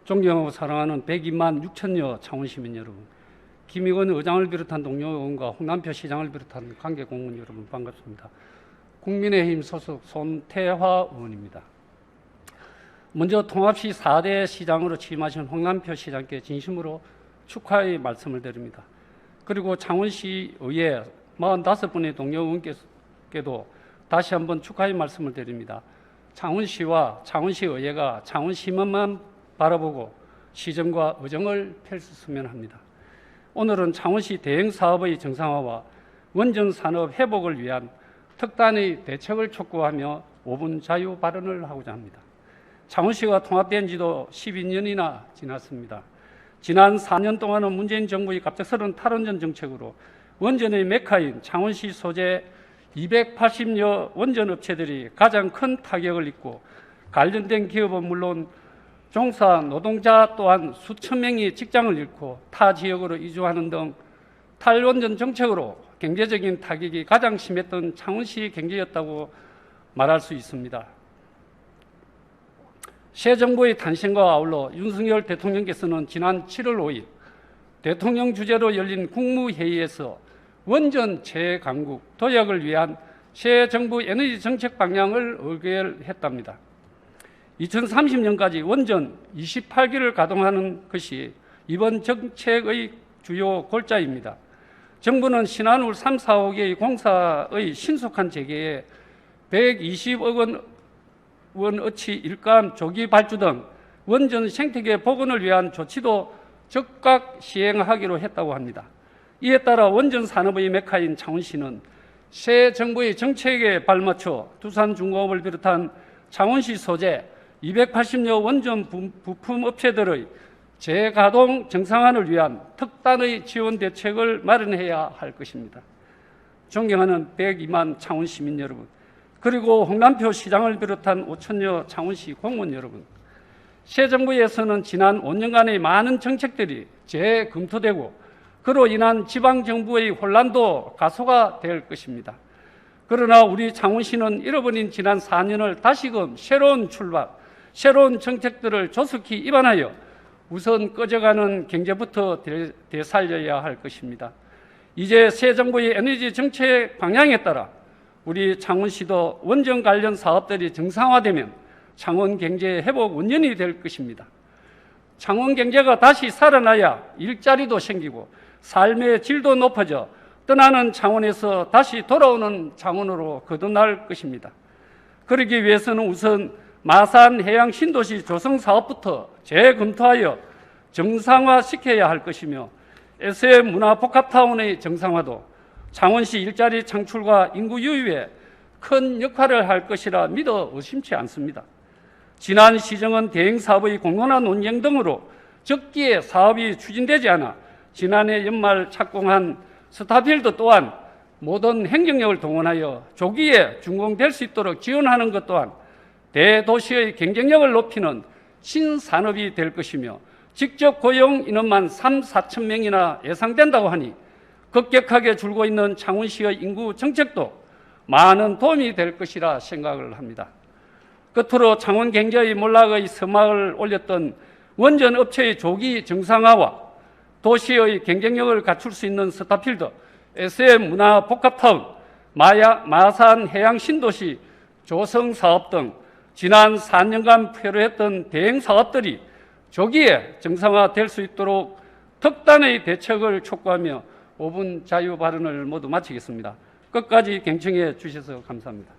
존경하고 사랑하는 102만 6천여 창원시민 여러분, 김익원 의장을 비롯한 동료 의원과 홍남표 시장을 비롯한 관계공무원 여러분 반갑습니다. 국민의힘 소속 손태화 의원입니다. 먼저 통합시 4대 시장으로 취임하신 홍남표 시장께 진심으로 축하의 말씀을 드립니다. 그리고 창원시의회 45분의 동료 의원께도 다시 한번 축하의 말씀을 드립니다. 창원시와 창원시의회가 창원시민만 바라보고 시정과 의정을 펼쳤으면 합니다. 오늘은 창원시 대행사업의 정상화와 원전산업 회복을 위한 특단의 대책을 촉구하며 5분 자유 발언을 하고자 합니다. 창원시가 통합된 지도 12년이나 지났습니다. 지난 4년 동안은 문재인 정부의 갑작스러운 탈원전 정책으로 원전의 메카인 창원시 소재 280여 원전 업체들이 가장 큰 타격을 입고 관련된 기업은 물론 종사 노동자 또한 수천 명이 직장을 잃고 타 지역으로 이주하는 등 탈원전 정책으로 경제적인 타격이 가장 심했던 창원시 경제였다고 말할 수 있습니다. 새 정부의 탄생과 아울러 윤석열 대통령께서는 지난 7월 5일 대통령 주재로 열린 국무회의에서 원전 재강국 도약을 위한 새 정부 에너지 정책 방향을 의결했답니다. 2030년까지 원전 28기를 가동하는 것이 이번 정책의 주요 골자입니다. 정부는 신한울 3, 4호기의 공사의 신속한 재개에 120억 원어치 일감 조기 발주 등 원전 생태계 복원을 위한 조치도 즉각 시행하기로 했다고 합니다. 이에 따라 원전 산업의 메카인 창원시는 새 정부의 정책에 발맞춰 두산중공업을 비롯한 창원시 소재 280여 원전 부품 업체들의 재가동 정상화를 위한 특단의 지원 대책을 마련해야 할 것입니다. 존경하는 102만 창원 시민 여러분, 그리고 홍남표 시장을 비롯한 5천여 창원시 공무원 여러분, 새 정부에서는 지난 5년간의 많은 정책들이 재검토되고 그로 인한 지방정부의 혼란도 가소가 될 것입니다. 그러나 우리 창원시는 잃어버린 지난 4년을 다시금 새로운 출발, 새로운 정책들을 조속히 입안하여 우선 꺼져가는 경제부터 되살려야 할 것입니다. 이제 새 정부의 에너지 정책 방향에 따라 우리 창원시도 원전 관련 사업들이 정상화되면 창원 경제 회복 원년이 될 것입니다. 창원 경제가 다시 살아나야 일자리도 생기고 삶의 질도 높아져 떠나는 창원에서 다시 돌아오는 창원으로 거듭날 것입니다. 그러기 위해서는 우선 마산 해양 신도시 조성 사업부터 재검토하여 정상화시켜야 할 것이며 SM 문화복합타운의 정상화도 창원시 일자리 창출과 인구 유입에 큰 역할을 할 것이라 믿어 의심치 않습니다. 지난 시정은 대행사업의 공론화 논쟁 등으로 적기에 사업이 추진되지 않아 지난해 연말 착공한 스타필드 또한 모든 행정력을 동원하여 조기에 준공될 수 있도록 지원하는 것 또한 대도시의 경쟁력을 높이는 신산업이 될 것이며 직접 고용 인원만 3, 4천 명이나 예상된다고 하니 급격하게 줄고 있는 창원시의 인구 정책도 많은 도움이 될 것이라 생각을 합니다. 끝으로 창원 경제의 몰락의 서막을 올렸던 원전 업체의 조기 정상화와 도시의 경쟁력을 갖출 수 있는 스타필드, SM 문화복합타운, 마산 해양 신도시 조성 사업 등 지난 4년간 폐로했던 대행 사업들이 조기에 정상화될 수 있도록 특단의 대책을 촉구하며 5분 자유 발언을 모두 마치겠습니다. 끝까지 경청해 주셔서 감사합니다.